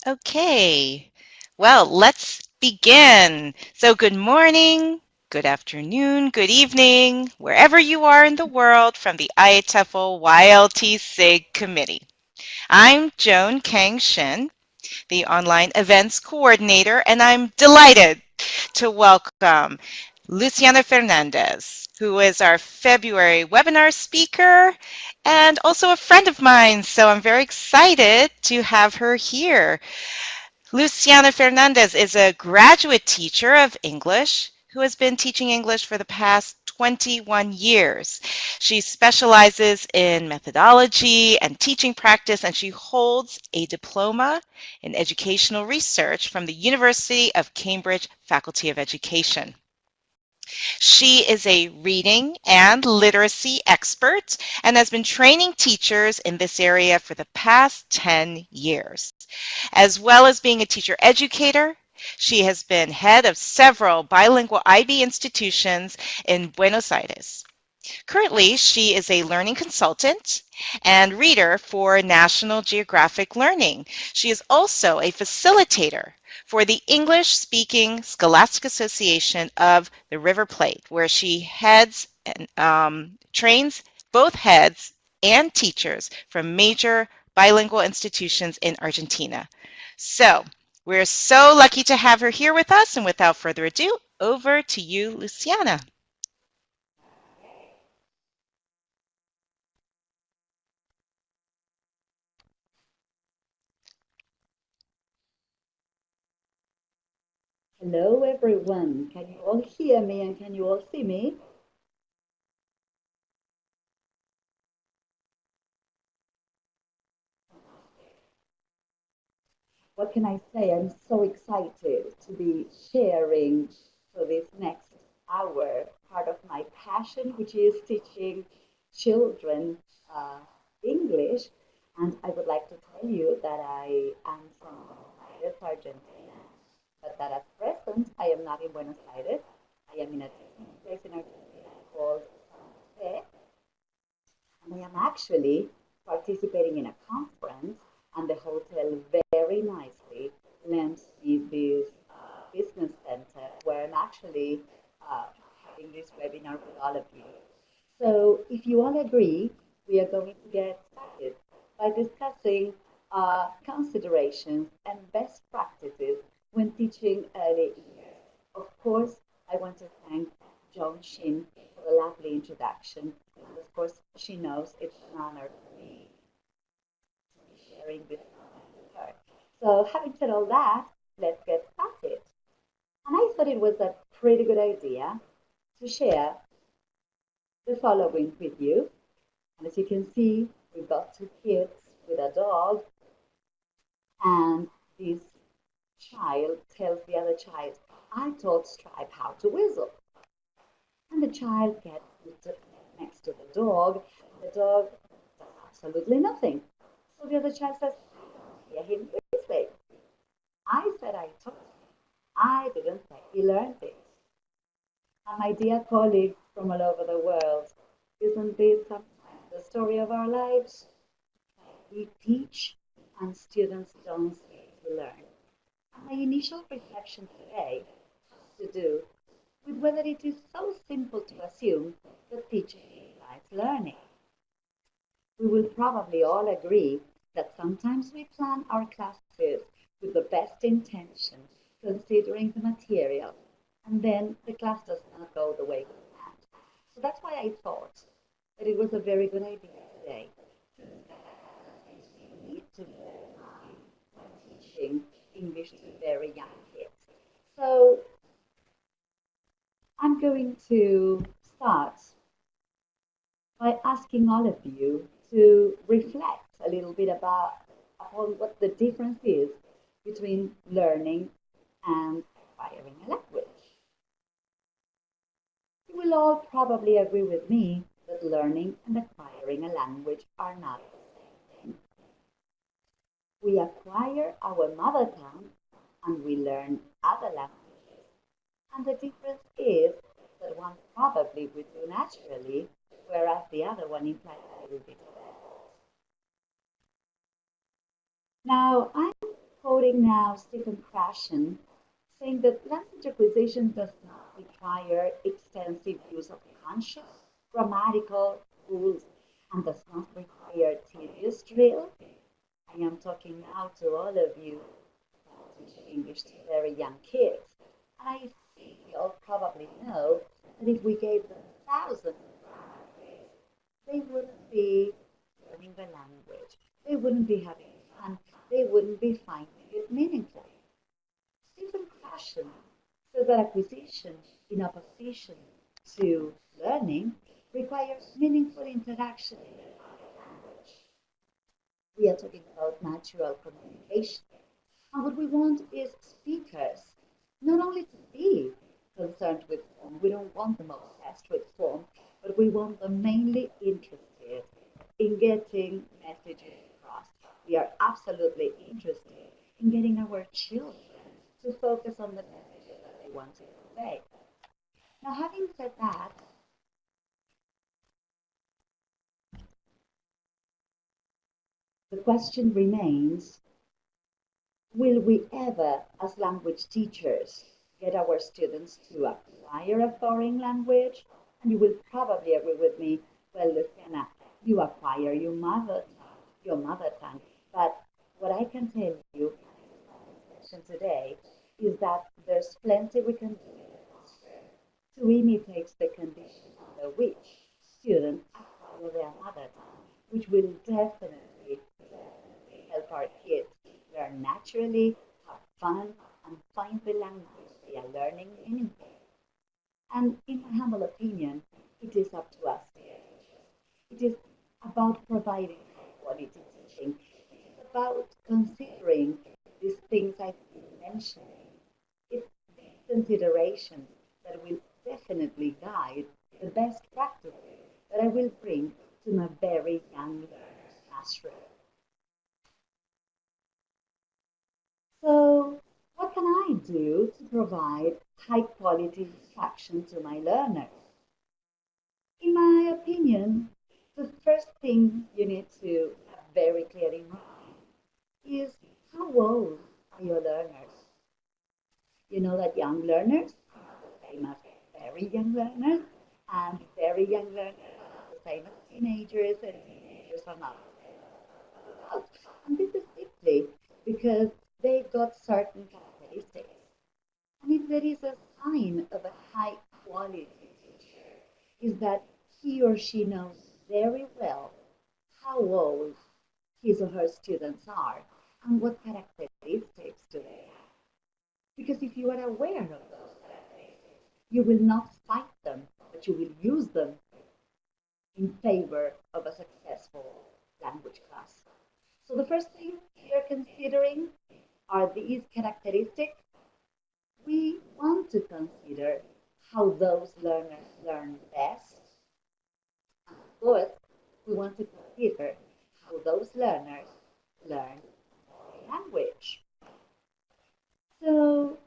Okay, well, let's begin. So, good morning, good afternoon, good evening, wherever you are in the world from the IATEFL YLTSIG committee. I'm Joan Kang Shin, the online events coordinator, and I'm delighted to welcome Luciana Fernandez, who is our February webinar speaker and also a friend of mine. So I'm very excited to have her here. Luciana Fernandez is a graduate teacher of English who has been teaching English for the past 21 years. She specializes in methodology and teaching practice, and she holds a diploma in educational research from the University of Cambridge Faculty of Education. She is a reading and literacy expert and has been training teachers in this area for the past 10 years. As well as being a teacher educator, she has been head of several bilingual IB institutions in Buenos Aires. Currently, she is a learning consultant and reader for National Geographic Learning. She is also a facilitator for the English-speaking Scholastic Association of the River Plate, where she heads and trains both heads and teachers from major bilingual institutions in Argentina. So, we're so lucky to have her here with us, and without further ado, over to you, Luciana. Hello everyone, can you all hear me and can you all see me? What can I say? I'm so excited to be sharing for this next hour part of my passion, which is teaching children uh, English. And I would like to tell you that I am from Buenos Aires, Argentina, but that at present I am not in Buenos Aires. I am in a place in Argentina called San Jose, and I am actually participating in a conference, and the hotel very nicely lends me this business center where I'm actually having this webinar with all of you. So if you all agree, we are going to get started by discussing considerations and best practices when teaching early years. Of course, I want to thank Joan Shin for the lovely introduction. And of course, she knows it's an honor for me to be sharing this moment with her. So having said all that, let's get started. And I thought it was a pretty good idea to share the following with you. And as you can see, we've got two kids with a dog, and this child tells the other child, I taught Stripe how to whistle. And the child gets next to the dog. The dog does absolutely nothing. So the other child says, I don't hear him whistling. I said I taught him. I didn't say he learned it. And my dear colleagues from all over the world, isn't this sometimes the story of our lives? We teach and students don't seem to learn. And my initial reflection today has to do with whether it is so simple to assume that teaching implies learning. We will probably all agree that sometimes we plan our classes with the best intention, considering the material, and then the class does not go the way we planned. So that's why I thought that it was a very good idea today to need to bear in mind when teaching English to very young kids. So I'm going to start by asking all of you to reflect a little bit about upon what the difference is between learning and acquiring a language. You will all probably agree with me that learning and acquiring a language are not the same thing. We acquire our mother tongue and we learn other languages. And the difference is that one probably we do naturally, whereas the other one implies a little bit of effort. Now, I'm Quoting now Stephen Krashen, saying that language acquisition does not require extensive use of conscious grammatical rules and does not require tedious drill. I am talking now to all of you teaching English to very young kids. And I think you all probably know that if we gave them thousands of grammar, they wouldn't be learning the language. They wouldn't be having fun. They wouldn't be finding it meaningful. Stephen Krashen says that acquisition in opposition to learning requires meaningful interaction in the language. We are talking about natural communication. And what we want is speakers not only to be concerned with form, we don't want them obsessed with form, but we want them mainly interested in getting messages across. We are absolutely interested in getting our children to focus on the messages that they want to convey. Now, having said that, the question remains, will we ever, as language teachers, get our students to acquire a foreign language? And you will probably agree with me, well, Luciana, you acquire your mother tongue. But what I can tell you today is that there's plenty we can do to imitate the conditions under which students acquire their mother tongue, which will definitely help our kids learn naturally, have fun, and find the language they are learning meaningful. And in my humble opinion, it is up to us. It is about providing high quality teaching. It is about considering these things I've been mentioning. It's these considerations that will definitely guide the best practices that I will bring to my very young learners' classroom. So, what can I do to provide high quality instruction to my learners? In my opinion, the first thing you need to have very clear in mind is how old are your learners? You know that young learners are not the same as very young learners, and very young learners are not the same as teenagers, and teenagers are not the same as adults. And this is simply because they've got certain characteristics. And if there is a sign of a high quality teacher, is that he or she knows very well how old his or her students are and what characteristics do they have. Because if you are aware of those characteristics, you will not fight them, but you will use them in favor of a successful language class. So the first thing you're considering are these characteristics. We want to consider how those learners learn best. And of course, we want to consider how those learners learn language. So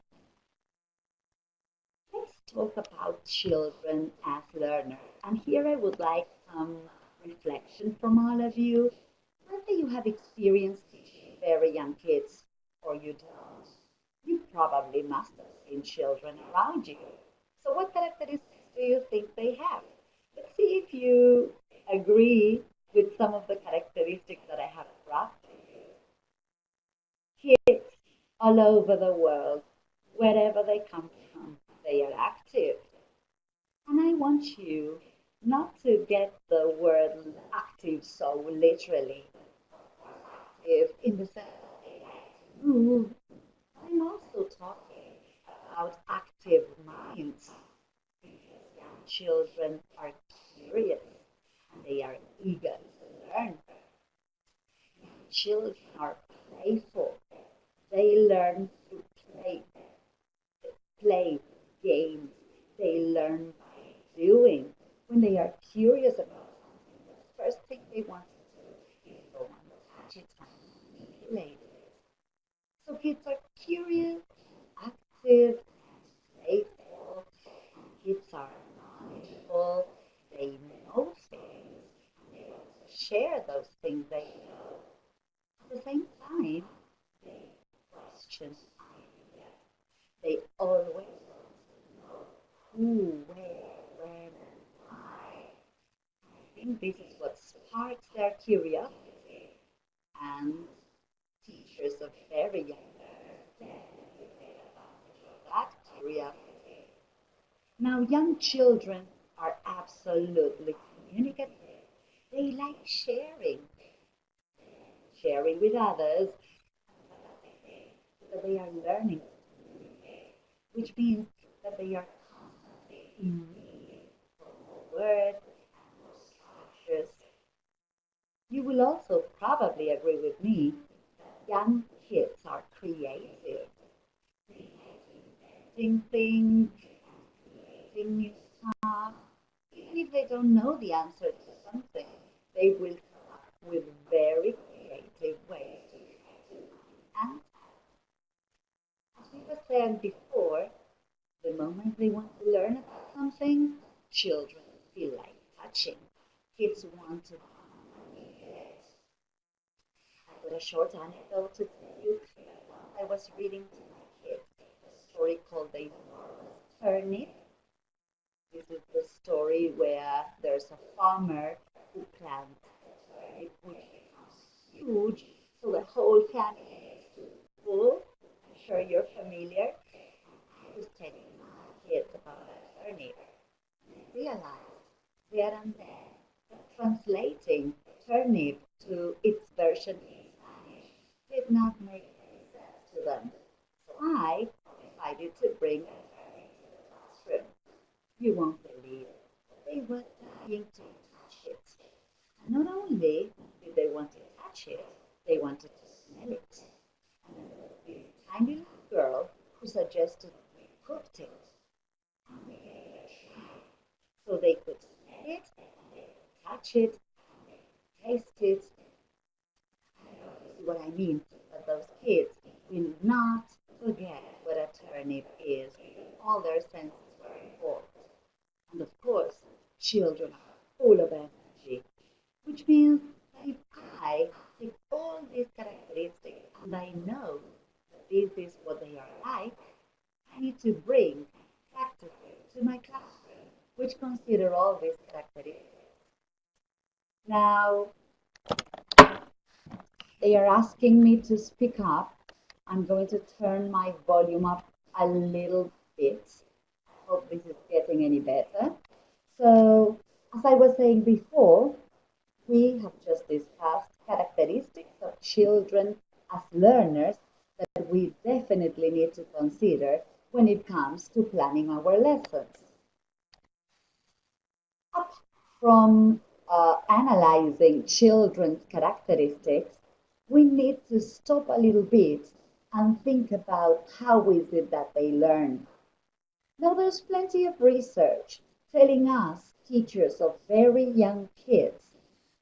let's talk about children as learners. And here I would like some reflection from all of you. Whether you have experience teaching very young kids or you don't, you probably must have seen children around you. So what characteristics do you think they have? Let's see if you agree with some of the characteristics that I have brought to you. Kids all over the world, wherever they come from, they are active. And I want you not to get the word active so literally. If in the sense of move, I'm also talking about active minds because young children are curious and they are eager to learn. Young children are playful. They learn through play. They play games. They learn by doing. When they are curious about something, the first thing they want to do is go and touch it and manipulate it. So kids are curious, active, playful. Kids are knowledgeable. They know things. They also share those things they know. At the same time, they question they always who, where, when, why. I think this is what sparks their curiosity, and teachers of very young learners definitely take advantage of that curiosity. Now, young children are absolutely communicative. They like sharing with others that they are learning to communicate, which means that they are constantly in need for more words and more structures. You will also probably agree with me that young kids are creative. They like inventing things, creating new stuff. Even if they don't know the answer to something, they will come up with very creative ways to try to find answers. As we were saying before, the moment they want to learn about something, children feel like touching. Kids want to communicate. I've got a short anecdote to tell you. Once I was reading to my kids a story called The Enormous Turnip. This is the story where there's a farmer who plants a turnip which becomes huge, so the whole family is full. I'm sure you're familiar. I was telling my kids about a turnip, and I realized there and then that translating turnip to its version in Spanish did not make any sense to them. So I decided to bring a turnip to the classroom. You won't believe it. They were dying to touch it. And not only did they want to touch it, they wanted to smell it. And then there was this tiny little girl who suggested we cooked it. And we gave it a try. So they could smell it, and they could touch it, and they could taste it. I don't know if you see what I mean, but those kids will not forget what a turnip is. All their senses were involved. And of course, children are full of energy, which means that if I take all these characteristics and I know that this is what they are like, I need to bring practically to my classroom, which consider all these characteristics. Now, they are asking me to speak up. I'm going to turn my volume up a little bit. I hope this is getting any better. So, as I was saying before, we have just discussed characteristics of children as learners that we definitely need to consider when it comes to planning our lessons. Up from analyzing children's characteristics, we need to stop a little bit and think about how is it that they learn. Now, there's plenty of research telling us, teachers of very young kids,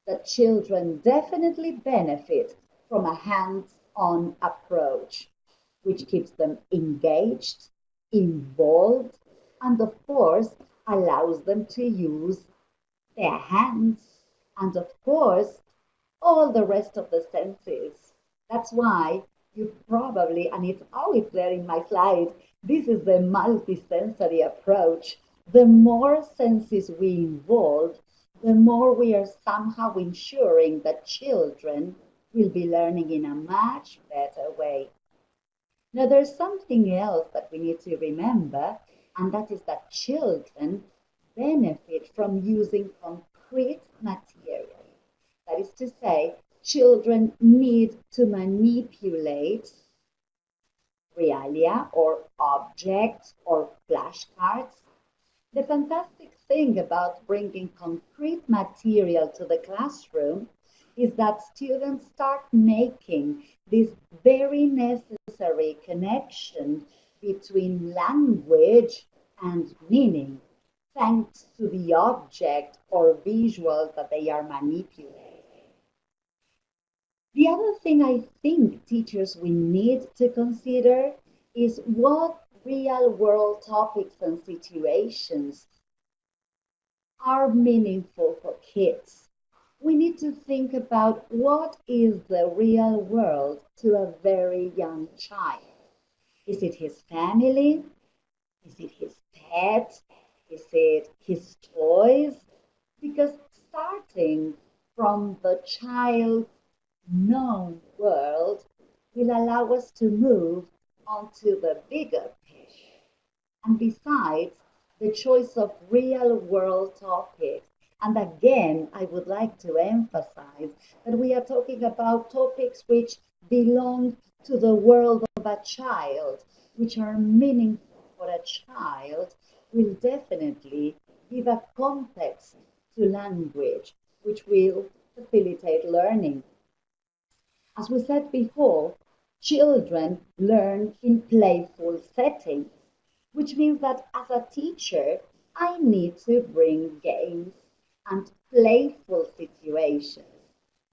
that children definitely benefit from a hands-on approach, which keeps them engaged, involved, and of course allows them to use their hands and of course all the rest of the senses. That's why you probably, and it's always there in my slide, this is the multisensory approach. The more senses we involve, the more we are somehow ensuring that children will be learning in a much better way. Now, there's something else that we need to remember, and that is that children benefit from using concrete material. That is to say, children need to manipulate realia or objects or flashcards. The fantastic thing about bringing concrete material to the classroom is that students start making this very necessary connection between language and meaning, thanks to the object or visual that they are manipulating. The other thing I think teachers will need to consider is what real world topics and situations are meaningful for kids. We need to think about what is the real world to a very young child. Is it his family? Is it his pet? Is it his toys? Because starting from the child's known world will allow us to move onto the bigger picture. And besides, the choice of real world topics. And again, I would like to emphasize that we are talking about topics which belong to the world of a child, which are meaningful for a child, will definitely give a context to language, which will facilitate learning. As we said before, children learn in playful settings, which means that as a teacher, I need to bring games and playful situations.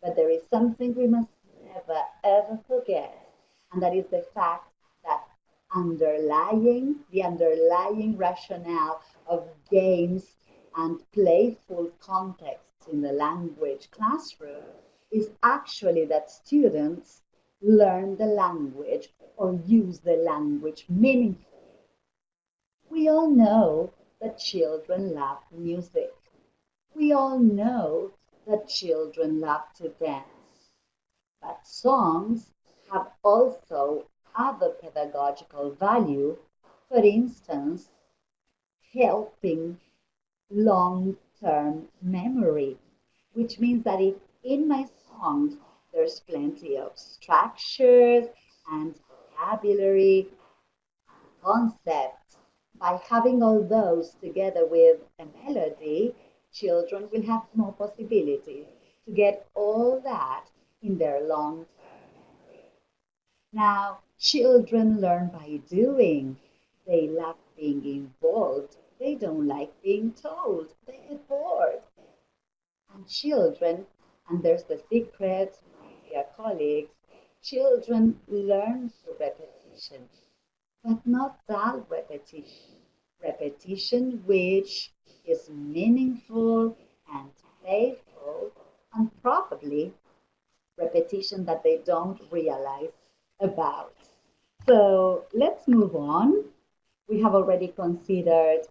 But there is something we must never ever forget, and that is the fact that the underlying rationale of games and playful contexts in the language classroom is actually that students learn the language or use the language meaningfully. We all know that children love music. We all know that children love to dance. But songs have also other pedagogical value, for instance, helping long-term memory, which means that if in my songs there's plenty of structures and vocabulary, concepts, by having all those together with a melody, children will have more possibilities to get all that in their long term. Now, children learn by doing. They love being involved. They don't like being told. They get bored. And children, and there's the secret, my dear colleagues, children learn through repetition, but not dull repetition. Repetition which is meaningful and playful, and probably repetition that they don't realize about. So let's move on. We have already considered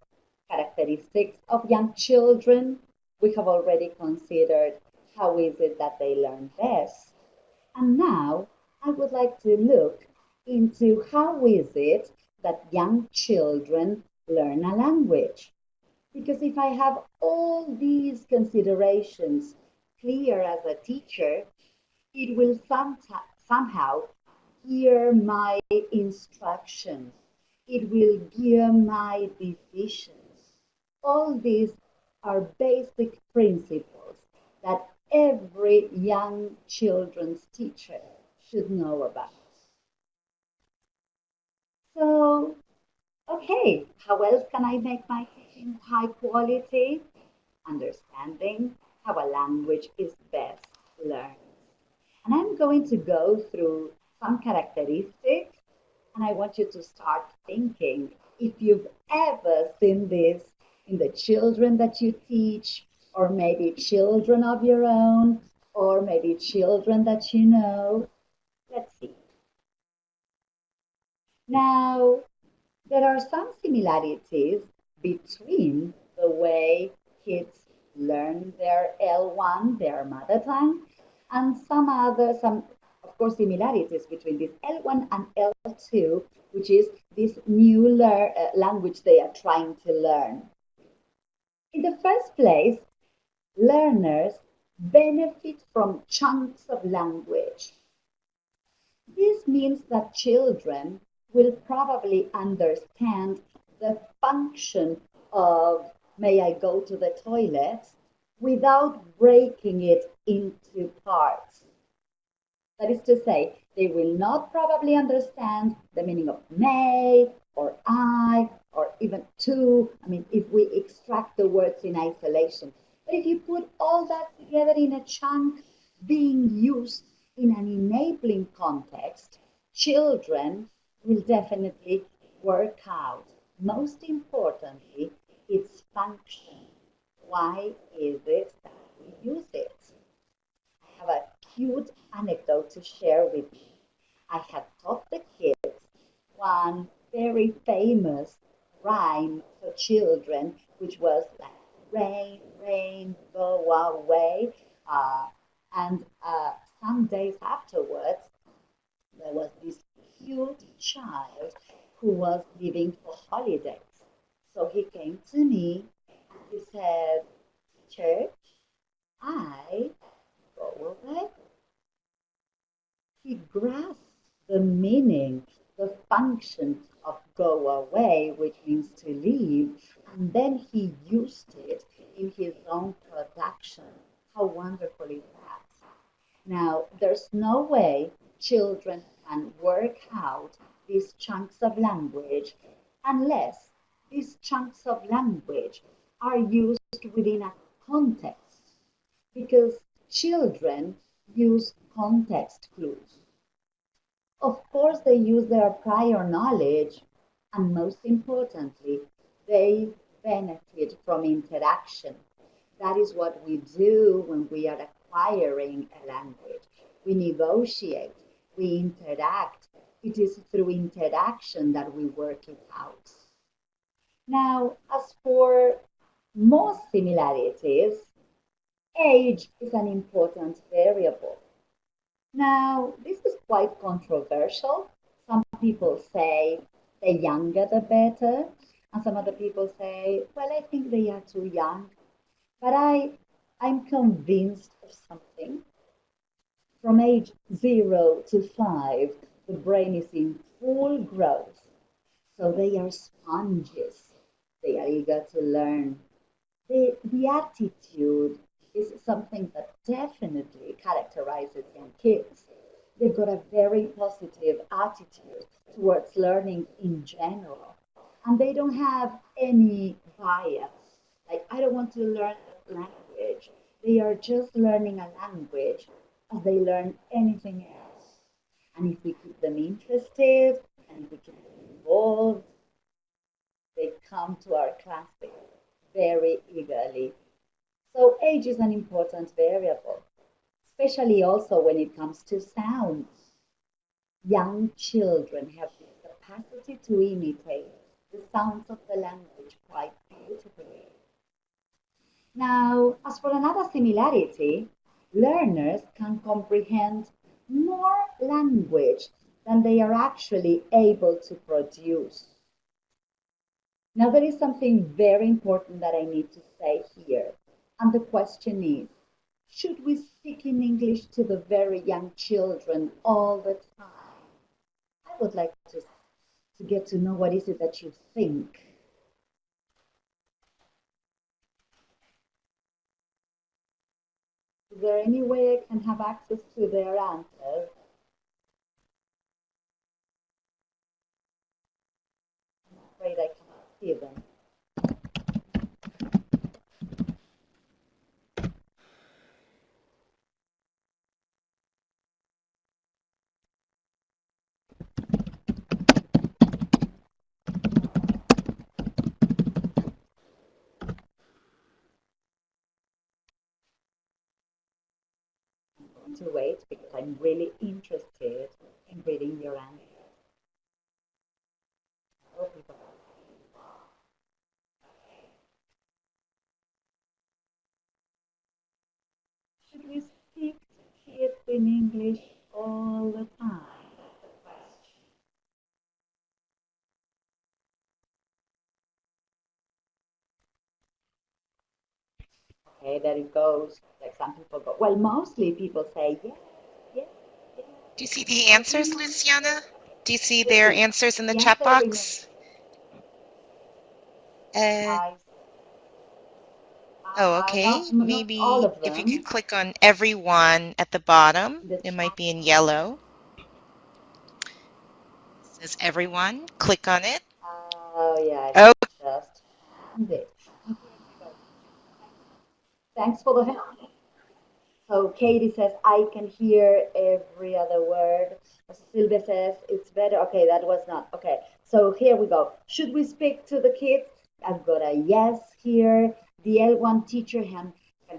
characteristics of young children. We have already considered how is it that they learn best. And now I would like to look into how is it that young children learn a language. Because if I have all these considerations clear as a teacher, it will somehow gear my instructions. It will gear my decisions. All these are basic principles that every young children's teacher should know about. So, okay, how else can I make my teaching high quality? Understanding how a language is best learned. And I'm going to go through some characteristics, and I want you to start thinking if you've ever seen this in the children that you teach, or maybe children of your own, or maybe children that you know. Let's see. Now, there are some similarities between the way kids learn their L1, their mother tongue, and some of course, similarities between this L1 and L2, which is this new language they are trying to learn. In the first place, learners benefit from chunks of language. This means that children will probably understand the function of may I go to the toilet without breaking it into parts. That is to say, they will not probably understand the meaning of may or I or even to. I mean, if we extract the words in isolation. But if you put all that together in a chunk being used in an enabling context, children will definitely work out, most importantly, its function. Why is it that we use it? I have a cute anecdote to share with you. I had taught the kids one very famous rhyme for children, which was like rain, rain, go away. Uh, and some days afterwards, there was this cute child who was leaving for holidays. So he came to me and he said, Church, I go away. He grasped the meaning, the function of go away, which means to leave, and then he used it in his own production. How wonderful is that? Now, there's no way children can work out these chunks of language unless these chunks of language are used within a context, because children use context clues. Of course, they use their prior knowledge, and most importantly, they benefit from interaction. That is what we do when we are acquiring a language. We negotiate, we interact. It is through interaction that we work it out. Now, as for most similarities, age is an important variable. Now, this is quite controversial. Some people say the younger the better, and some other people say, well, I think they are too young. But I'm convinced of something. From age 0 to 5, the brain is in full growth. So they are sponges. They are eager to learn. The attitude is something that definitely characterizes young kids. They've got a very positive attitude towards learning in general. And they don't have any bias. Like, I don't want to learn a language. They are just learning a language as they learn anything else. And if we keep them interested and if we keep them involved, they come to our classes very eagerly. So age is an important variable, especially also when it comes to sounds. Young children have the capacity to imitate the sounds of the language quite beautifully. Now, as for another similarity, learners can comprehend more language than they are actually able to produce. Now, there is something very important that I need to say here. And the question is, should we speak in English to the very young children all the time? I would like to get to know what is it that you think. Is there any way I can have access to their answers? I'm afraid I cannot see them. I'm going to wait because I'm really interested in reading your answers. Oh, people. Should we speak to kids in English all the time? That's the question. Okay, there it goes. Like some people go, well, mostly people say yes, yes, yes. Do you see the answers, Luciana? Do you see their See, answers in the the chat answer remains. box? Uh, I, oh, not okay. not all Maybe of if you could them. click on everyone at the bottom, The it might chat. be in yellow. It says everyone. Click on it. Oh yeah, I Oh, just found it. Oh, here we go. Thanks for the help. So Katie says, I can hear every other word. Sylvia says, it's better. Okay, that was not. Okay, so here we go. Should we speak to the kids? I've got a yes here. The L1 teacher can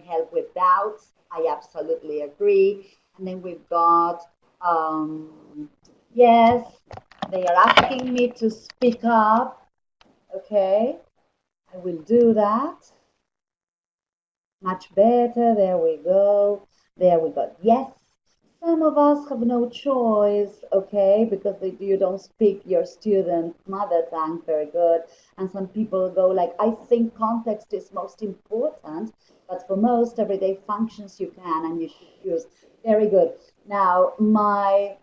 help with doubts. I absolutely agree. And then we've got yes. They are asking me to speak up. Okay, I will do that. Much better. There we go. There we go. Yes. Some of us have no choice, okay, because you don't speak your student mother tongue very good. And some people go like, I think context is most important, but for most everyday functions you can and you should use. Very good. Now, my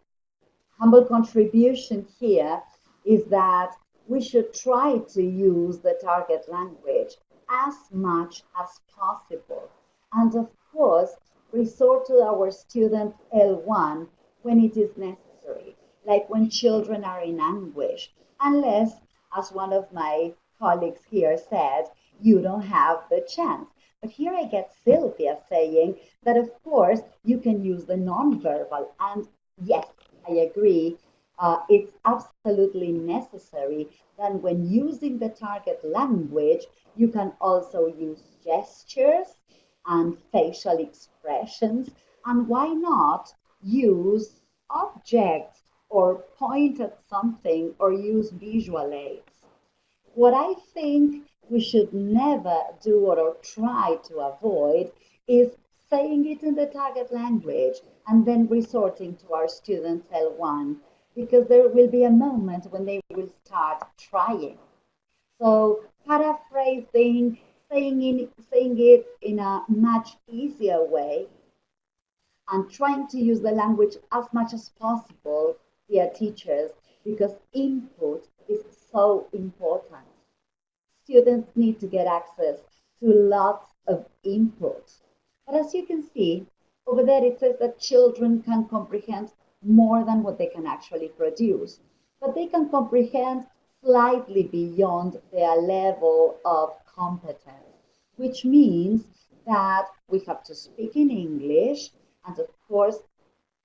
humble contribution here is that we should try to use the target language as much as possible. And of course, resort to our student L1 when it is necessary, like when children are in anguish, unless, as one of my colleagues here said, you don't have the chance. But here I get Sylvia saying that, of course, you can use the nonverbal. And yes, I agree. It's absolutely necessary that when using the target language, you can also use gestures and facial expressions. And why not use objects or point at something or use visual aids? What I think we should never do or try to avoid is saying it in the target language and then resorting to our students L1, because there will be a moment when they will start trying. So paraphrasing, saying it in a much easier way, and trying to use the language as much as possible, dear teachers, because input is so important. Students need to get access to lots of input. But as you can see, over there it says that children can comprehend more than what they can actually produce. But they can comprehend slightly beyond their level of competence, which means that we have to speak in English and, of course,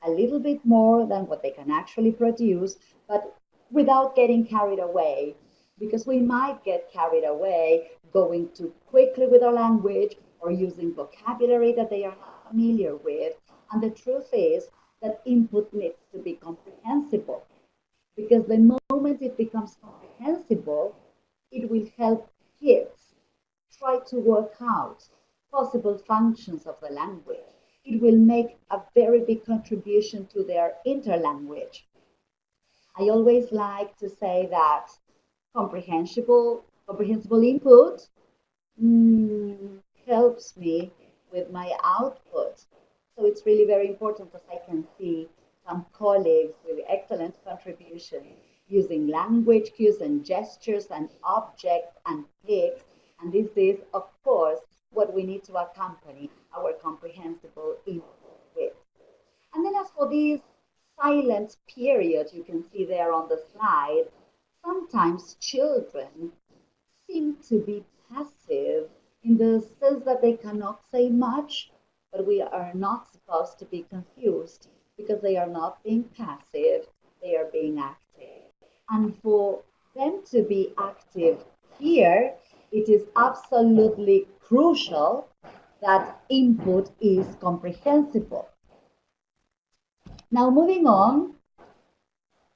a little bit more than what they can actually produce, but without getting carried away, because we might get carried away going too quickly with our language or using vocabulary that they are not familiar with. And the truth is that input needs to be comprehensible, because the moment it becomes comprehensible, it will help kids try to work out possible functions of the language. It will make a very big contribution to their interlanguage. I always like to say that comprehensible input helps me with my output. So it's really very important, as I can see some colleagues with excellent contribution using language cues and gestures and objects and pics. And this is, of course, what we need to accompany our comprehensible input with. And then as for these silent periods you can see there on the slide, sometimes children seem to be passive in the sense that they cannot say much, but we are not supposed to be confused because they are not being passive, they are being active. And for them to be active here, it is absolutely crucial that input is comprehensible. Now moving on,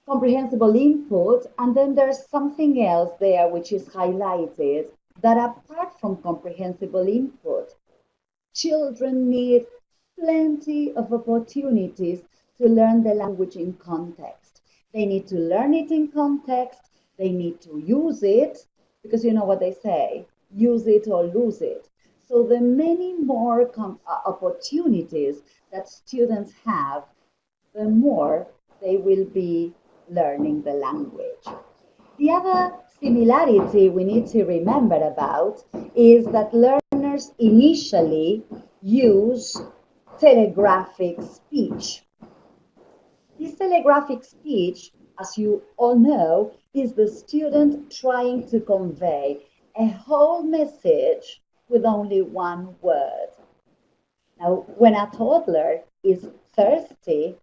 comprehensible input, and then there's something else there which is highlighted, that apart from comprehensible input, children need plenty of opportunities to learn the language in context. They need to learn it in context, they need to use it, because you know what they say, use it or lose it. So the many more opportunities that students have, the more they will be learning the language. The other similarity we need to remember about is that learners initially use telegraphic speech. This telegraphic speech, as you all know, is the student trying to convey a whole message with only one word. Now, when a toddler is thirsty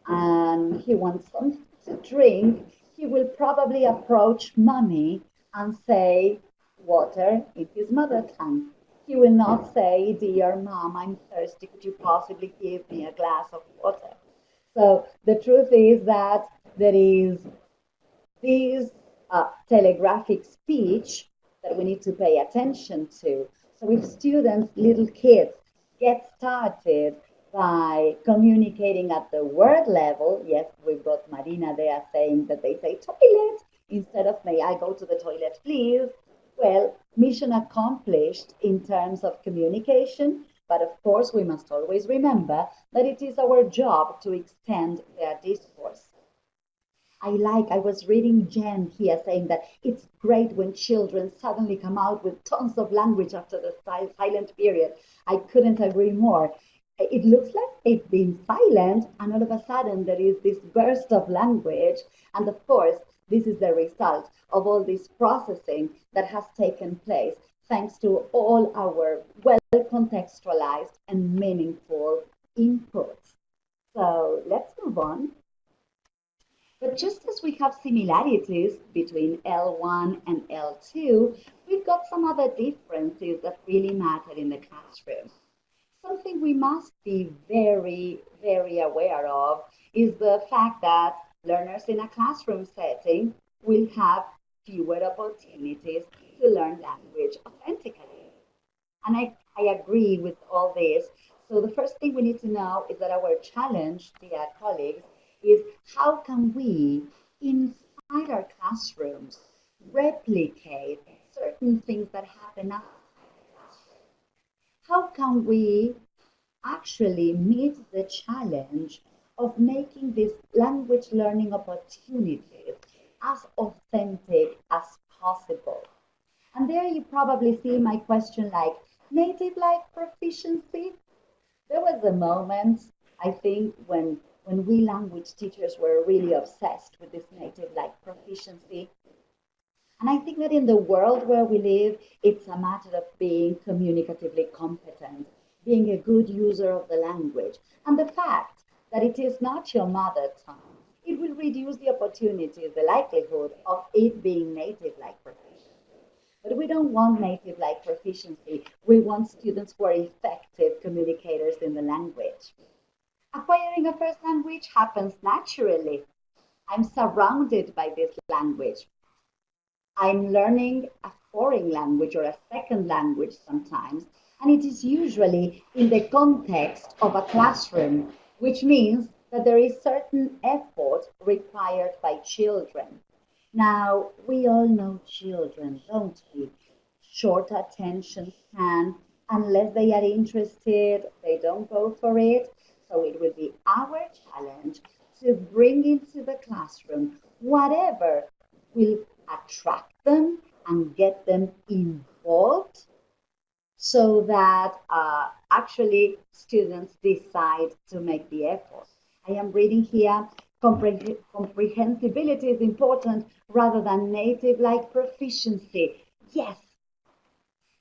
and he wants something to drink, he will probably approach mommy and say water in his mother tongue. He will not say, dear mom, I'm thirsty, could you possibly give me a glass of water? So the truth is that there is this telegraphic speech that we need to pay attention to. So if students, little kids, get started by communicating at the word level, yes, we've got Marina there saying that they say toilet instead of may I go to the toilet, please. Well, mission accomplished in terms of communication, but of course we must always remember that it is our job to extend their discourse. I was reading Jen here saying that it's great when children suddenly come out with tons of language after the silent period. I couldn't agree more. It looks like they've been silent, and all of a sudden there is this burst of language. And of course, this is the result of all this processing that has taken place thanks to all our well contextualized and meaningful inputs. So let's move on. But just as we have similarities between L1 and L2, we've got some other differences that really matter in the classroom. Something we must be very, very aware of is the fact that learners in a classroom setting will have fewer opportunities to learn language authentically. And I agree with all this. So the first thing we need to know is that our challenge, dear colleagues, is how can we, inside our classrooms, replicate certain things that happen outside the classroom? How can we actually meet the challenge of making these language learning opportunities as authentic as possible? And there you probably see my question like native like proficiency. There was a moment, I think, when we language teachers were really obsessed with this native like proficiency. And I think that in the world where we live, it's a matter of being communicatively competent, being a good user of the language. And the fact that it is not your mother tongue, it will reduce the opportunities, the likelihood of it being native like proficiency. But we don't want native like proficiency. We want students who are effective communicators in the language. Acquiring a first language happens naturally. I'm surrounded by this language. I'm learning a foreign language or a second language sometimes, and it is usually in the context of a classroom, which means that there is certain effort required by children. Now, we all know children, don't we? Short attention span. Unless they are interested, they don't go for it. So it will be our challenge to bring into the classroom whatever will attract them and get them involved so that actually students decide to make the effort. I am reading here, comprehensibility is important rather than native like proficiency. Yes,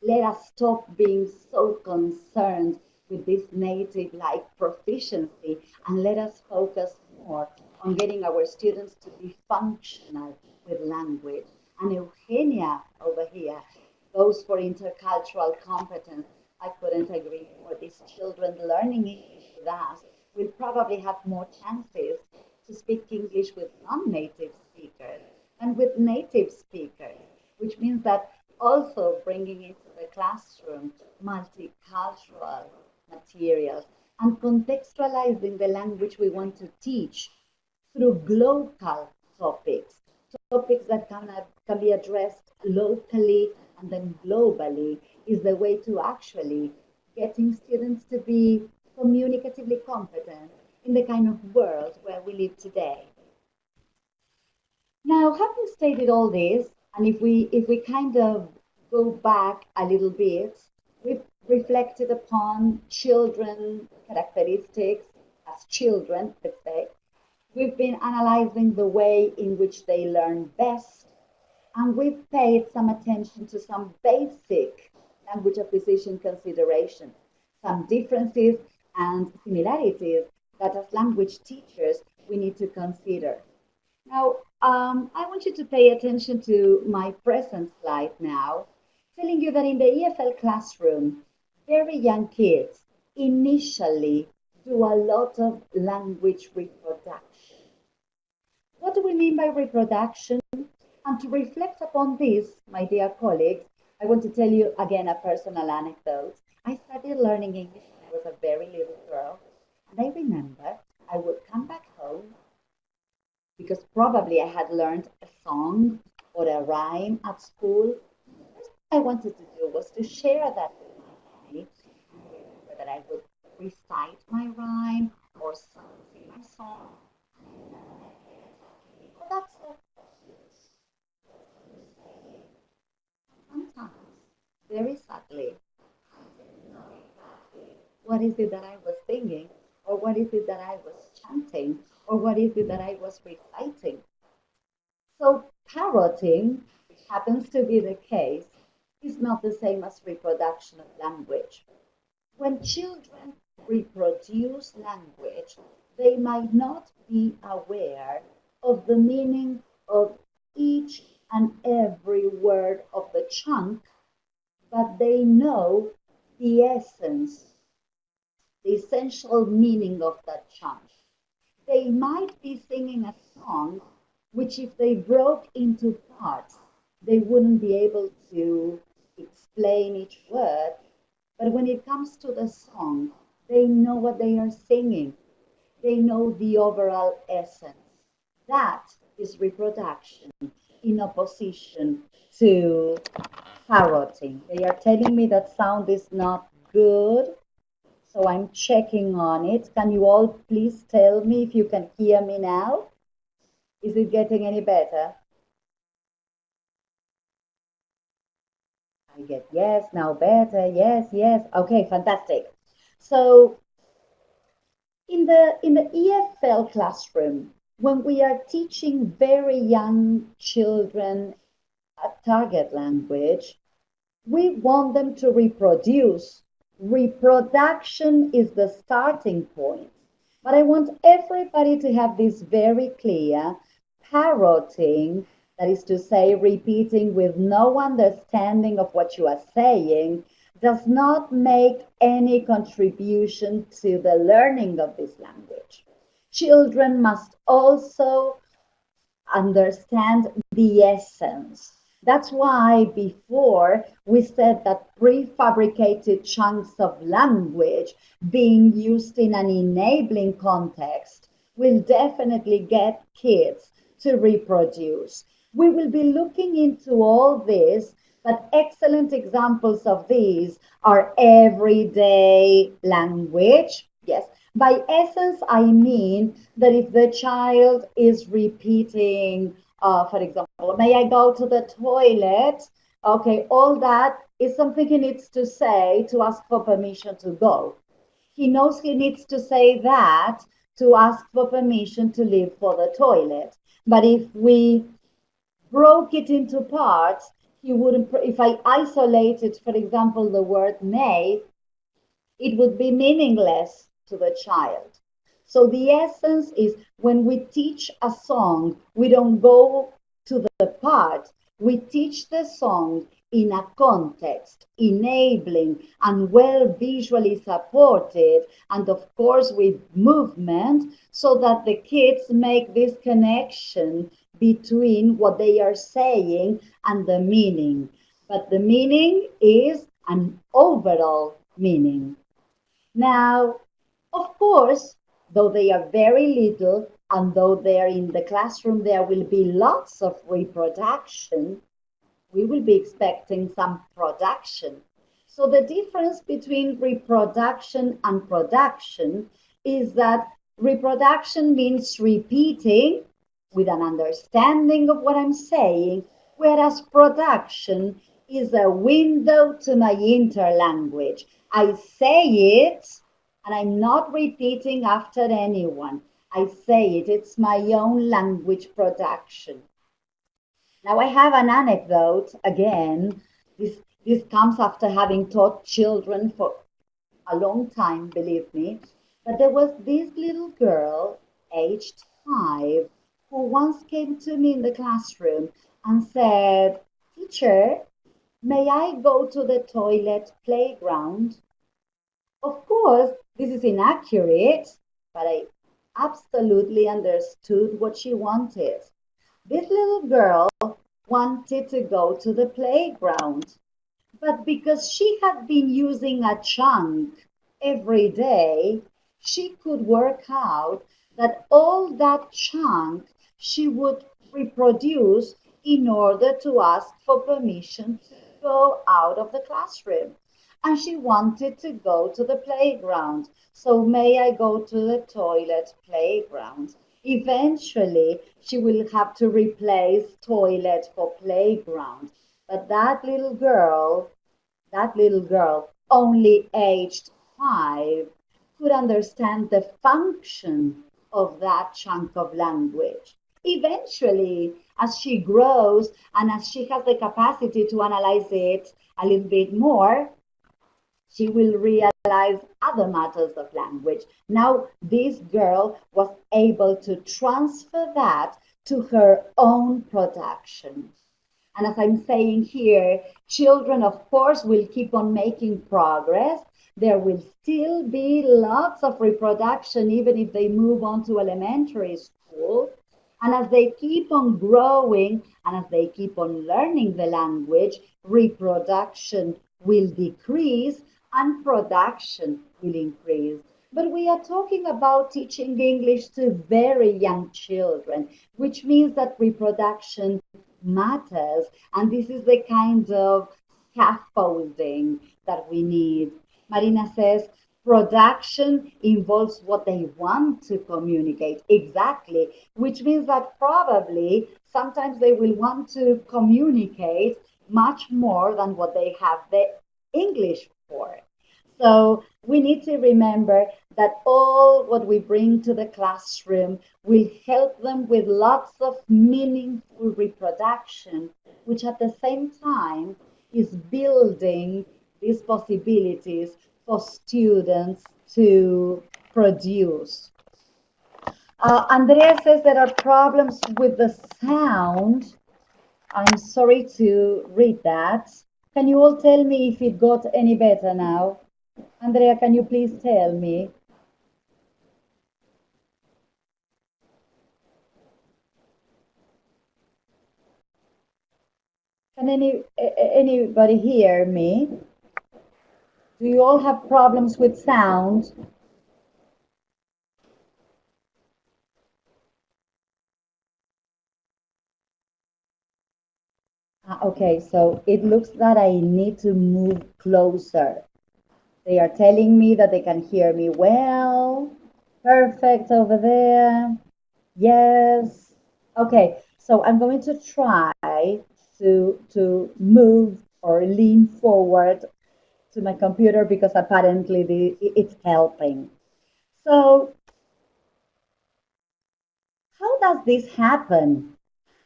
let us stop being so concerned with this native like proficiency and let us focus more on getting our students to be functional with language. And Eugenia over here goes for intercultural competence. I couldn't agree more. These children learning English with us will probably have more chances to speak English with non-native speakers than with native speakers, which means that also bringing into the classroom multicultural materials and contextualizing the language we want to teach through local topics, topics that can be addressed locally and then globally is the way to actually getting students to be communicatively competent in the kind of world where we live today. Now, having stated all this, and if we kind of go back a little bit, we've reflected upon children characteristics as children, let's say. We've been analyzing the way in which they learn best, and we've paid some attention to some basic language acquisition considerations, some differences and similarities that as language teachers we need to consider. Now, I want you to pay attention to my present slide now, telling you that in the EFL classroom, very young kids initially do a lot of language reproduction. What do we mean by reproduction? And to reflect upon this, my dear colleagues, I want to tell you again a personal anecdote. I started learning English when I was a very little girl, and I remember I would come back home because probably I had learned a song or a rhyme at school. The first thing I wanted to do was to share that with my family. And I remember that I would recite my rhyme or sing my song. And then my parents asking me, "Oh, that's so cute. What you're saying." Sometimes, very sadly, I didn't know exactly what is it that I was singing, or what is it that I was chanting, or what is it that I was reciting. So parroting, which happens to be the case, is not the same as reproduction of language. When children reproduce language, they might not be aware of the meaning of each and every word of the chunk, but they know the essence, the essential meaning of that chant. They might be singing a song which, if they broke into parts, they wouldn't be able to explain each word. But when it comes to the song, they know what they are singing, they know the overall essence. That is reproduction in opposition to parroting. They are telling me that sound is not good, so I'm checking on it. Can you all please tell me if you can hear me now? Is it getting any better? I get yes, now better. Yes, yes. Okay, fantastic. So in the EFL classroom, when we are teaching very young children a target language, we want them to reproduce. Reproduction is the starting point. But I want everybody to have this very clear. Parroting, that is to say, repeating with no understanding of what you are saying, does not make any contribution to the learning of this language. Children must also understand the essence. That's why before we said that prefabricated chunks of language being used in an enabling context will definitely get kids to reproduce. We will be looking into all this, but excellent examples of these are everyday language. Yes, by essence, I mean that if the child is repeating, for example, may I go to the toilet? Okay, all that is something he needs to say to ask for permission to go. He knows he needs to say that to ask for permission to leave for the toilet. But if we broke it into parts, he wouldn't, if I isolated, for example, the word may, it would be meaningless to the child. So the essence is when we teach a song, we don't go to the part, we teach the song in a context, enabling and well visually supported, and of course with movement, so that the kids make this connection between what they are saying and the meaning. But the meaning is an overall meaning. Now, of course, though they are very little and though they are in the classroom, there will be lots of reproduction. We will be expecting some production. So the difference between reproduction and production is that reproduction means repeating with an understanding of what I'm saying, whereas production is a window to my interlanguage. I say it and I'm not repeating after anyone. I say it, it's my own language production. Now I have an anecdote again. This comes after having taught children for a long time, believe me. But there was this little girl, aged 5, who once came to me in the classroom and said, "Teacher, may I go to the toilet playground?" Of course, this is inaccurate, but absolutely understood what she wanted. This little girl wanted to go to the playground, but because she had been using a chunk every day, she could work out that all that chunk she would reproduce in order to ask for permission to go out of the classroom. And she wanted to go to the playground. So, may I go to the toilet playground? Eventually, she will have to replace toilet for playground. But that little girl, only aged 5, could understand the function of that chunk of language. Eventually, as she grows and as she has the capacity to analyze it a little bit more, she will realize other matters of language. Now, this girl was able to transfer that to her own production. And as I'm saying here, children, of course, will keep on making progress. There will still be lots of reproduction, even if they move on to elementary school. And as they keep on growing and as they keep on learning the language, reproduction will decrease and production will increase. But we are talking about teaching English to very young children, which means that reproduction matters. And this is the kind of scaffolding that we need. Marina says, production involves what they want to communicate. Exactly. Which means that probably sometimes they will want to communicate much more than what they have the English for. So we need to remember that all what we bring to the classroom will help them with lots of meaningful reproduction, which at the same time is building these possibilities for students to produce. Andrea says there are problems with the sound. I'm sorry to read that. Can you all tell me if it got any better now? Andrea, can you please tell me? Can anybody hear me? Do you all have problems with sound? Okay, so it looks that I need to move closer. They are telling me that they can hear me well. Perfect over there. Yes. Okay, so I'm going to try to move or lean forward to my computer because apparently it's helping. So, how does this happen?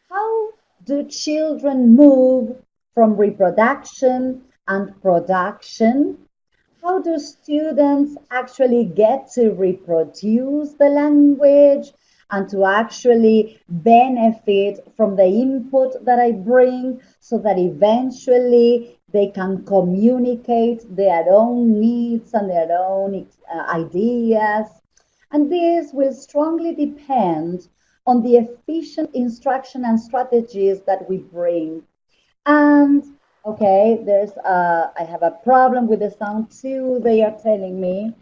How do children move from reproduction and production? How do students actually get to reproduce the language and to actually benefit from the input that I bring so that eventually they can communicate their own needs and their own ideas? And this will strongly depend on the efficient instruction and strategies that we bring. And okay, I have a problem with the sound too. They are telling me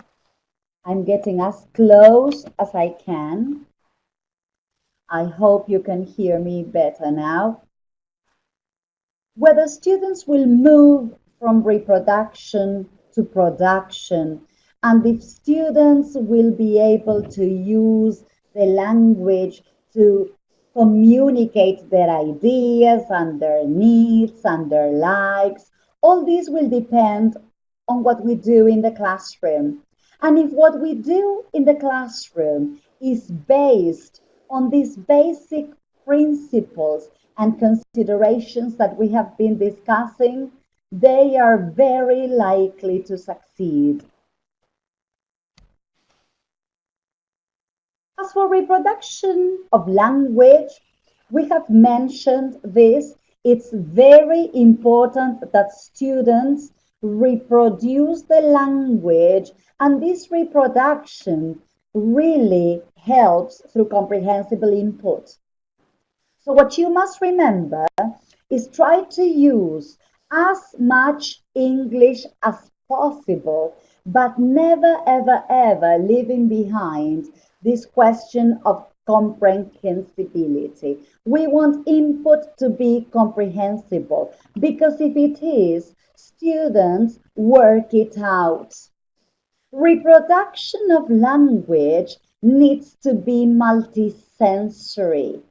I'm getting as close as I can. I hope you can hear me better now. Whether students will move from reproduction to production, and if students will be able to use the language to communicate their ideas and their needs and their likes, all this will depend on what we do in the classroom. And if what we do in the classroom is based on these basic principles and considerations that we have been discussing, they are very likely to succeed. As for reproduction of language, we have mentioned this. It's very important that students reproduce the language, and this reproduction really helps through comprehensible input. So what you must remember is try to use as much English as possible, but never, ever, ever leaving behind this question of comprehensibility. We want input to be comprehensible because if it is, students work it out. Reproduction of language needs to be multisensory.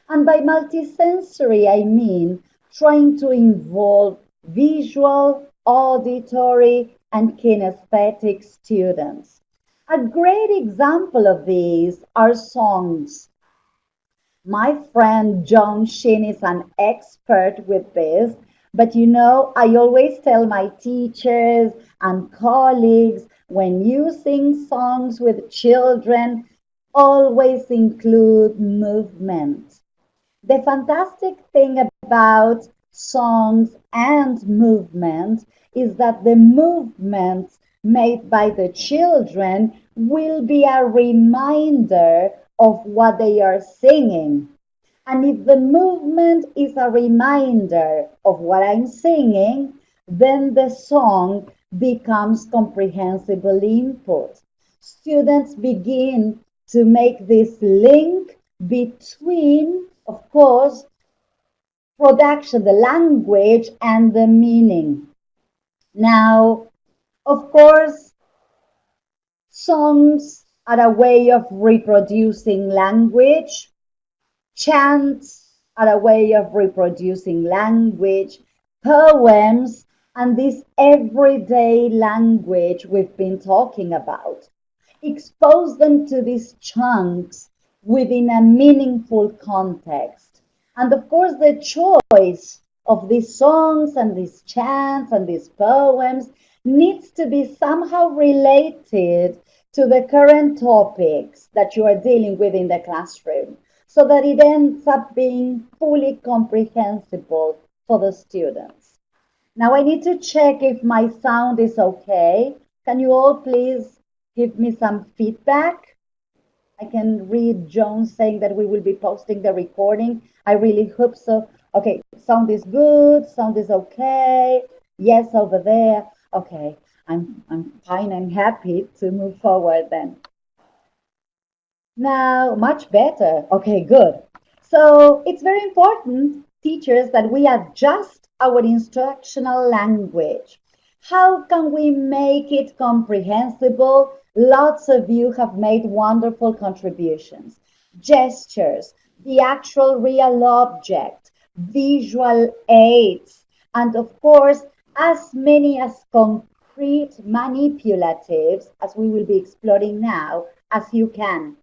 And by multisensory, I mean trying to involve visual, auditory, and kinesthetic students. A great example of these are songs. My friend John Shin is an expert with this, but I always tell my teachers and colleagues when you sing songs with children, always include movement. The fantastic thing about songs and movement is that the movements made by the children will be a reminder of what they are singing. And if the movement is a reminder of what I'm singing, then the song becomes comprehensible input. Students begin to make this link between, of course, production, the language, and the meaning. Now, of course, songs are a way of reproducing language. Chants are a way of reproducing language. Poems and this everyday language we've been talking about. Expose them to these chunks within a meaningful context. And of course, the choice of these songs and these chants and these poems needs to be somehow related to the current topics that you are dealing with in the classroom so that it ends up being fully comprehensible for the students. Now I need to check if my sound is okay. Can you all please give me some feedback? I can read Joan saying that we will be posting the recording. I really hope so. Okay, sound is good, sound is okay. Yes, over there. Okay, I'm fine, I'm happy to move forward then. Now, much better. Okay, good. So it's very important, teachers, that we adjust our instructional language. How can we make it comprehensible? Lots of you have made wonderful contributions. Gestures, the actual real object, visual aids, and of course, as many as concrete manipulatives, as we will be exploring now, as you can.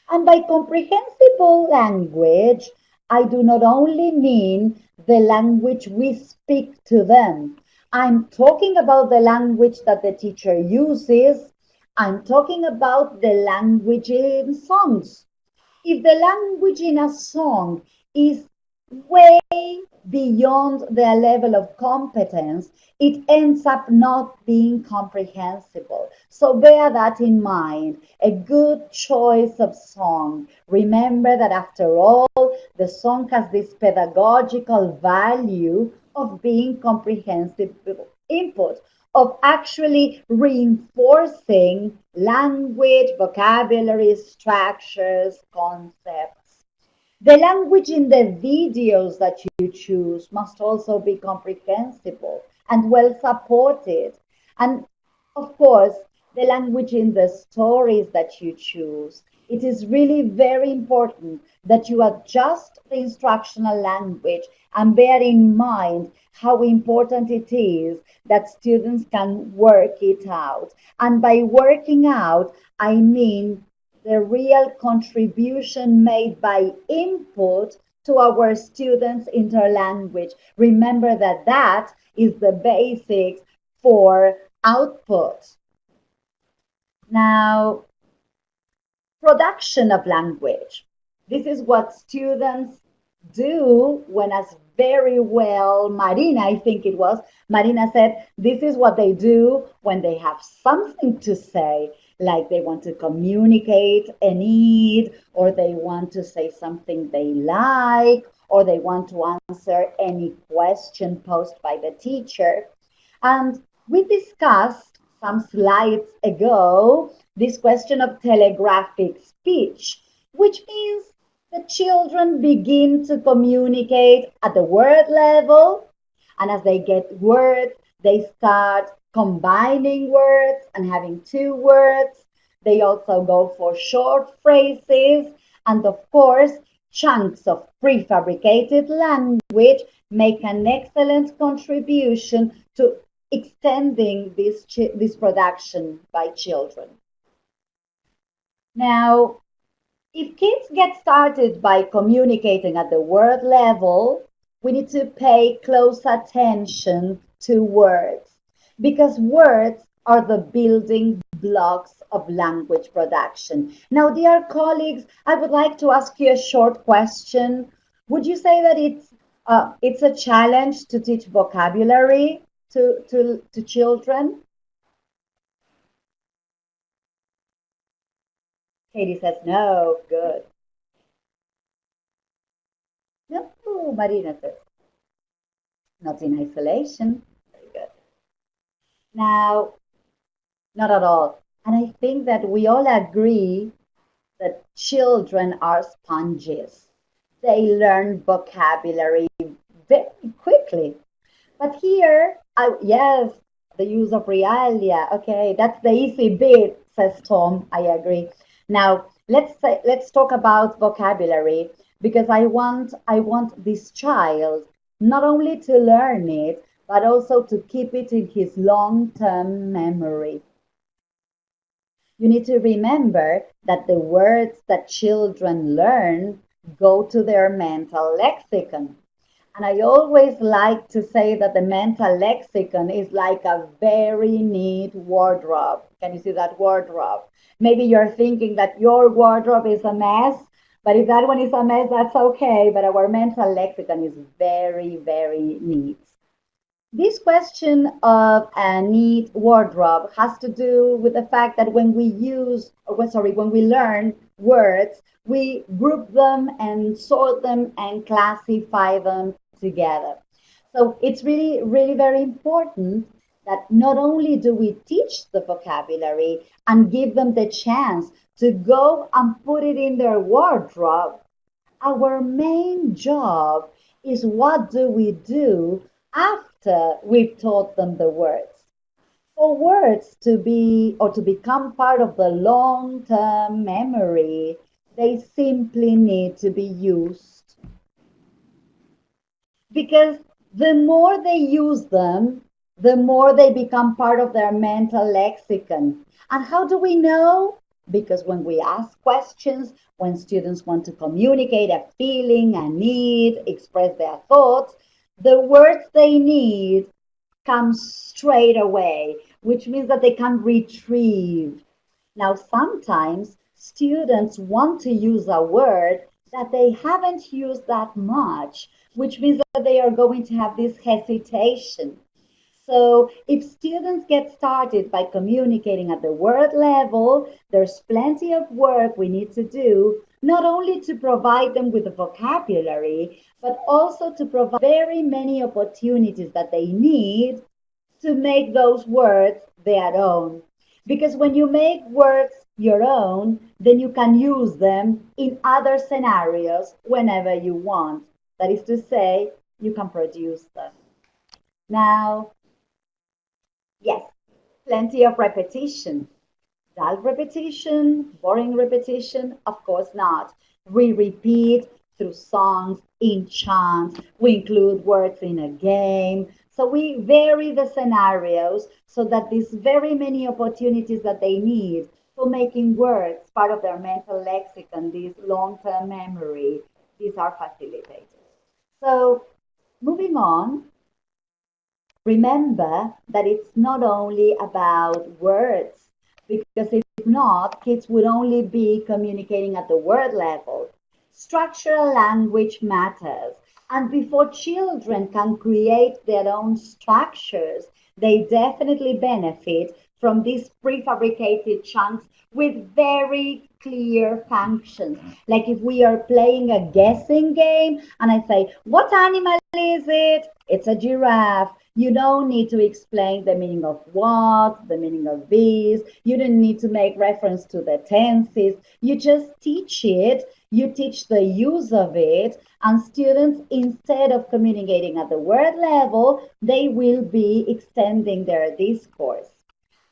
And by comprehensible language, I do not only mean the language we speak to them. I'm talking about the language that the teacher uses. I'm talking about the language in songs. If the language in a song is way beyond their level of competence, it ends up not being comprehensible. So bear that in mind. A good choice of song. Remember that after all, the song has this pedagogical value of being comprehensible input, of actually reinforcing language, vocabulary, structures, concepts. The language in the videos that you choose must also be comprehensible and well supported. And of course, the language in the stories that you choose. It is really very important that you adjust the instructional language and bear in mind how important it is that students can work it out. And by working out, I mean the real contribution made by input to our students' interlanguage. Remember that that is the basics for output. Now, production of language. This is what students do when, as very well, Marina, I think it was, Marina said, this is what they do when they have something to say. like they want to communicate a need, or they want to say something they like, or they want to answer any question posed by the teacher. And we discussed some slides ago this question of telegraphic speech, which means the children begin to communicate at the word level, and as they get words, they start combining words and having two words. They also go for short phrases, and of course, chunks of prefabricated language make an excellent contribution to extending this production by children. Now, if kids get started by communicating at the word level, we need to pay close attention to words because words are the building blocks of language production. Now, dear colleagues, I would like to ask you a short question. Would you say that it's a challenge to teach vocabulary to children? Katie says no. Good. No, Marina says not in isolation. Very good. Now, not at all. And I think that we all agree that children are sponges. They learn vocabulary very quickly. But here, yes, the use of realia. Okay, that's the easy bit, says Tom. I agree. Now, let's talk about vocabulary because I want this child not only to learn it, but also to keep it in his long-term memory. You need to remember that the words that children learn go to their mental lexicon. And I always like to say that the mental lexicon is like a very neat wardrobe. Can you see that wardrobe? Maybe you're thinking that your wardrobe is a mess, but if that one is a mess, that's okay. But our mental lexicon is very, very neat. This question of a neat wardrobe has to do with the fact that when we when we learn words, we group them and sort them and classify them together. So it's really, really very important that not only do we teach the vocabulary and give them the chance to go and put it in their wardrobe, our main job is what do we do after we've taught them the words. For words to be or to become part of the long-term memory, they simply need to be used. Because the more they use them, the more they become part of their mental lexicon. And how do we know? Because when we ask questions, when students want to communicate a feeling, a need, express their thoughts, the words they need come straight away, which means that they can retrieve. Now, sometimes students want to use a word that they haven't used that much, which means that they are going to have this hesitation. So if students get started by communicating at the word level, there's plenty of work we need to do, not only to provide them with the vocabulary, but also to provide very many opportunities that they need to make those words their own. Because when you make words your own, then you can use them in other scenarios whenever you want. That is to say, you can produce them. Now, yes, plenty of repetition. Dull repetition, boring repetition? Of course not. We repeat through songs, in chants, we include words in a game. So we vary the scenarios so that these very many opportunities that they need for making words part of their mental lexicon, this long-term memory, these are facilitated. So moving on, remember that it's not only about words, because if not, kids would only be communicating at the word level. Structural language matters. And before children can create their own structures, they definitely benefit from these prefabricated chunks with very clear functions. Like if we are playing a guessing game and I say, what animal is it? It's a giraffe. You don't need to explain the meaning of what, the meaning of this. You don't need to make reference to the tenses. You just teach it. You teach the use of it. And students, instead of communicating at the word level, they will be extending their discourse.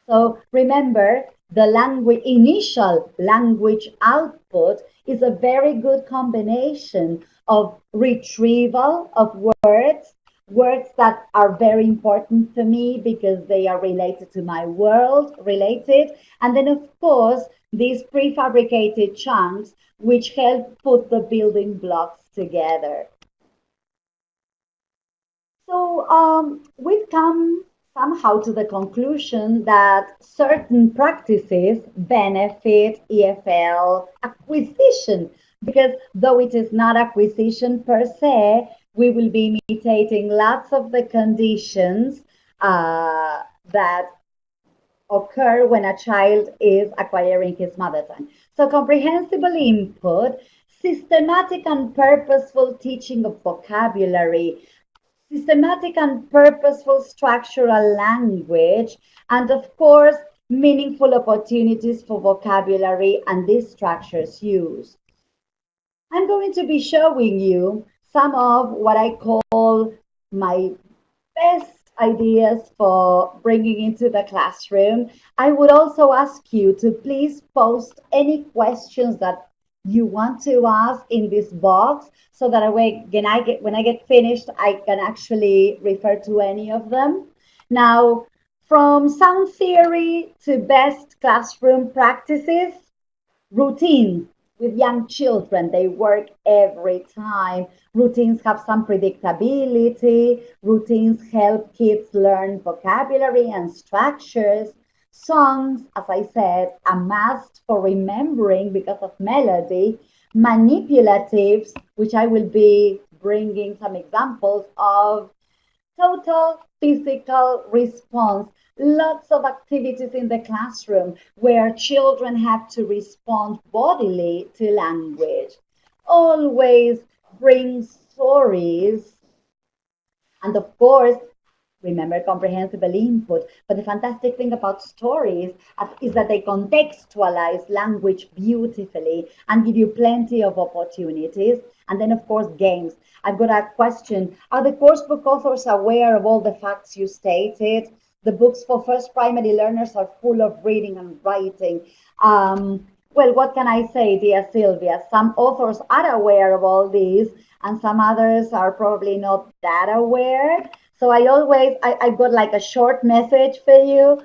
So remember, the initial language output is a very good combination of retrieval of words that are very important for me because they are related to my world, and then of course these prefabricated chunks which help put the building blocks together. So we've come somehow to the conclusion that certain practices benefit EFL acquisition because though it is not acquisition per se, we will be imitating lots of the conditions that occur when a child is acquiring his mother tongue. So comprehensible input, systematic and purposeful teaching of vocabulary, systematic and purposeful structural language, and of course, meaningful opportunities for vocabulary and these structures use. I'm going to be showing you some of what I call my best ideas for bringing into the classroom. I would also ask you to please post any questions that you want to ask in this box so that when I get finished, I can actually refer to any of them. Now, from sound theory to best classroom practices, routines with young children, they work every time. Routines have some predictability. Routines help kids learn vocabulary and structures. Songs, as I said, a must for remembering because of melody. Manipulatives, which I will be bringing some examples of. Total physical response. Lots of activities in the classroom where children have to respond bodily to language. Always bring stories. And of course, remember comprehensible input. But the fantastic thing about stories is that they contextualize language beautifully and give you plenty of opportunities. And then, of course, games. I've got a question. Are the coursebook authors aware of all the facts you stated? The books for first primary learners are full of reading and writing. Well, what can I say, dear Sylvia? Some authors are aware of all these, and some others are probably not that aware. So I've got like a short message for you.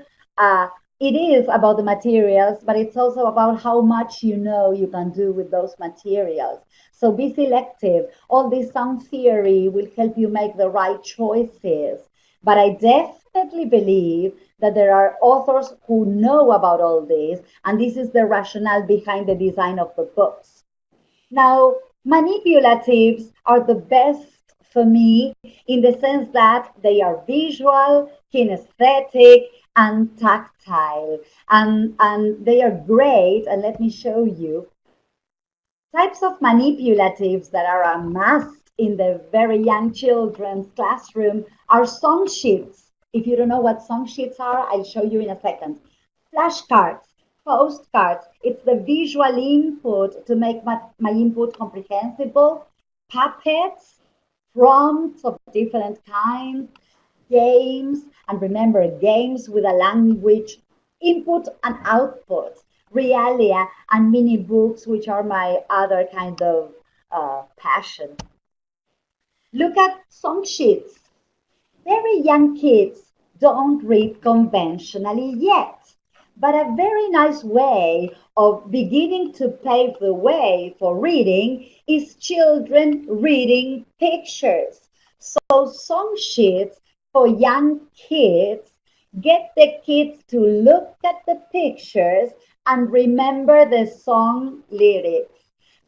It is about the materials, but it's also about how much you know you can do with those materials. So be selective. All this sound theory will help you make the right choices. But I definitely believe that there are authors who know about all this, and this is the rationale behind the design of the books. Now, manipulatives are the best for me in the sense that they are visual, kinesthetic, and tactile. And they are great, and let me show you. Types of manipulatives that are a must in the very young children's classroom are song sheets. If you don't know what song sheets are, I'll show you in a second. Flashcards, postcards, it's the visual input to make my input comprehensible. Puppets, prompts of different kinds, games, and remember, games with a language input and output, realia, and mini books, which are my other kind of passion. Look at song sheets. Very young kids don't read conventionally yet, but a very nice way of beginning to pave the way for reading is children reading pictures. So song sheets for young kids get the kids to look at the pictures and remember the song lyrics.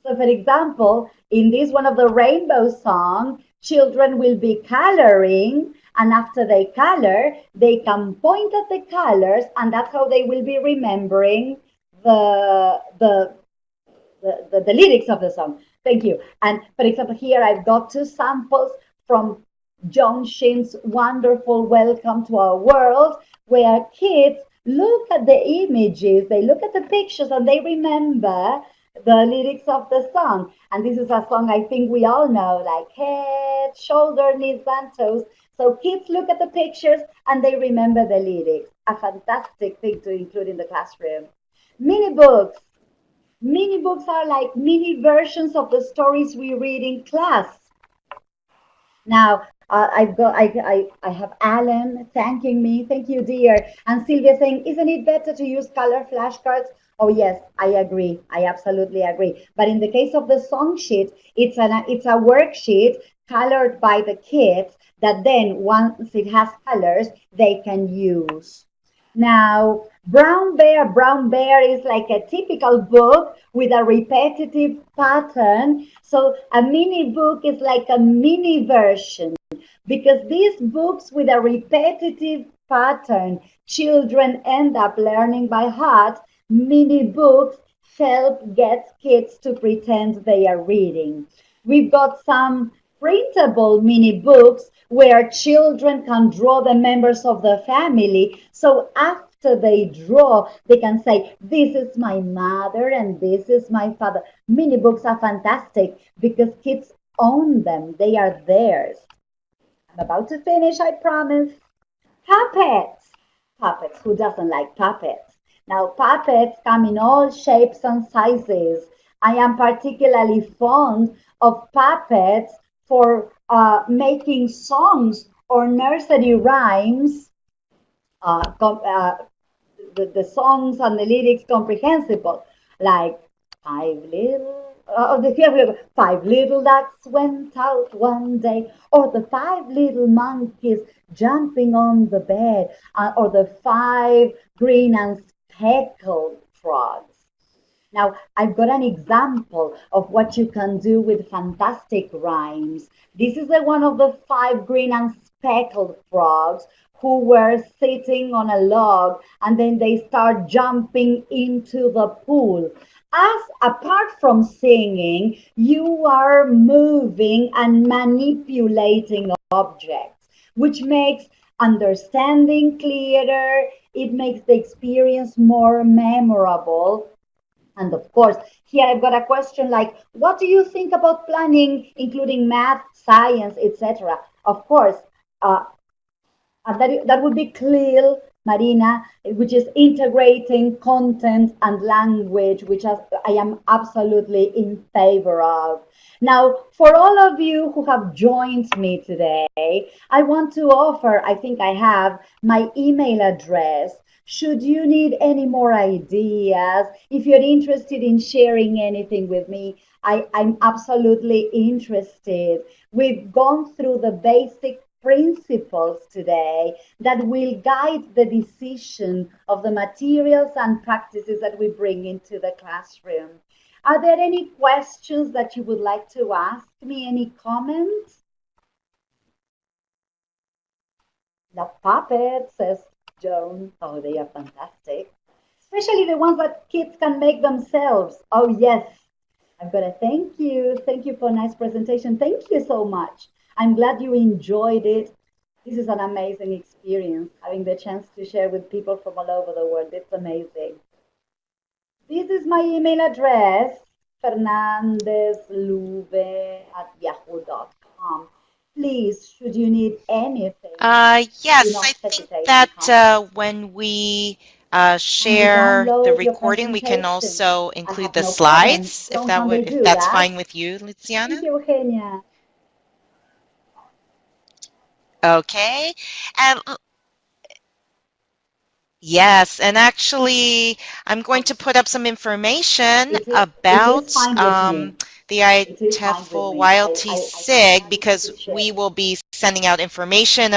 So for example, in this one of the rainbow song, children will be coloring And after they color, they can point at the colors, and that's how they will be remembering the the the lyrics of the song. Thank you. And for example, here I've got two samples from John Shin's wonderful Welcome to Our World, where kids look at the images, they look at the pictures, and they remember the lyrics of the song. And this is a song I think we all know, like head, shoulder, knees, and toes. So kids look at the pictures and they remember the lyrics. A fantastic thing to include in the classroom. Mini books. Mini books are like mini versions of the stories we read in class. Now, I have Alan thanking me. Thank you, dear. And Sylvia saying, isn't it better to use color flashcards? Oh, yes, I agree. I absolutely agree. But in the case of the song sheet, it's a worksheet colored by the kids that then, once it has colors, they can use. Now, Brown Bear is like a typical book with a repetitive pattern. So a mini book is like a mini version because these books with a repetitive pattern, children end up learning by heart. Mini books help get kids to pretend they are reading. We've got some printable mini books where children can draw the members of the family. So after they draw, they can say, this is my mother and this is my father. Mini books are fantastic because kids own them. They are theirs. I'm about to finish, I promise. Puppets. Puppets. Who doesn't like puppets? Now, puppets come in all shapes and sizes. I am particularly fond of puppets for making songs or nursery rhymes, the songs and the lyrics comprehensible, like here we go. Five little ducks went out one day, or the five little monkeys jumping on the bed, or the five green and speckled frogs. Now, I've got an example of what you can do with fantastic rhymes. This is the one of the five green and speckled frogs who were sitting on a log and then they start jumping into the pool. As apart from singing, you are moving and manipulating objects, which makes understanding clearer, it makes the experience more memorable. And of course, here I've got a question like, what do you think about planning, including math, science, etc.? Of course, that would be clear, Marina, which is integrating content and language, which I am absolutely in favor of. Now, for all of you who have joined me today, I want to offer, I think I have, my email address. Should you need any more ideas, if you're interested in sharing anything with me, I'm absolutely interested. We've gone through the basic principles today that will guide the decision of the materials and practices that we bring into the classroom. Are there any questions that you would like to ask me? Any comments? The puppet, says Joan. Oh, they are fantastic. Especially the ones that kids can make themselves. Oh, yes. I'm going to thank you. Thank you for a nice presentation. Thank you so much. I'm glad you enjoyed it. This is an amazing experience, having the chance to share with people from all over the world. It's amazing. This is my email address, fernandezluve@yahoo.com. Please, should you need anything, do Yes, not I think hesitate to that contact. when we When you share the download your recording, we can presentation, also I include have the no problem. slides, Don't humbly if do that's that. fine with you, Thank Luciana. you, Eugenia. Okay. And yes, and actually, I'm going to put up some information It is about fine with me. the It is fine with IATEFL me. I YLTSIG am happy because to we share. will be sending out information